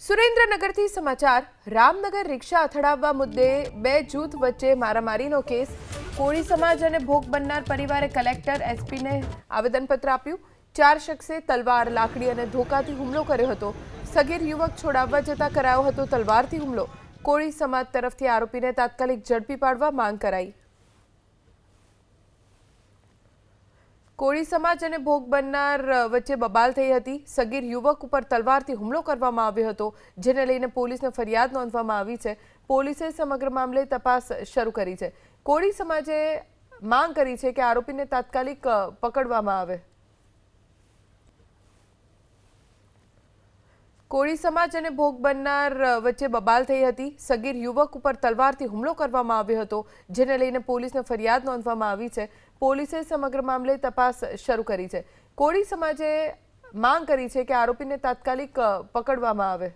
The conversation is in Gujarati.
સુરેન્દ્રનગરથી સમાચાર રામનગર રિક્ષા અથડાવવા મુદ્દે બે જૂથ વચ્ચે મારામારીનો કેસ કોળી સમાજ અને ભોગ બનનાર પરિવારે કલેક્ટર એસપીને આવેદનપત્ર આપ્યું। ચાર શખ્સે તલવાર લાકડી અને ધોકાથી હુમલો કર્યો હતો। સગીર યુવક છોડાવવા જતા કરાયો હતો તલવારથી હુમલો। કોળી સમાજ તરફથી આરોપીને તાત્કાલિક ઝડપી પાડવા માંગ કરાઈ। કોળી સમાજ અને ભોગ બનનાર વચ્ચે બબાલ થઈ હતી। સગીર યુવક ઉપર તલવારથી હુમલો કરવામાં આવ્યો હતો, જેને લઈને પોલીસને ફરિયાદ નોંધવામાં આવી છે। પોલીસે સમગ્ર મામલે તપાસ શરૂ કરી છે। કોળી સમાજે માંગ કરી છે કે આરોપીને તાત્કાલિક પકડવામાં આવે। કોળી સમાજ અને ભોગ બનનાર વચ્ચે બબાલ થઈ હતી। સગીર યુવક ઉપર તલવારથી હુમલો કરવામાં આવ્યો હતો, જેને લઈને પોલીસને ફરિયાદ નોંધવામાં આવી છે। પોલીસે સમગ્ર મામલે તપાસ શરૂ કરી છે। કોળી સમાજે માંગ કરી છે કે આરોપીને તાત્કાલિક પકડવામાં આવે।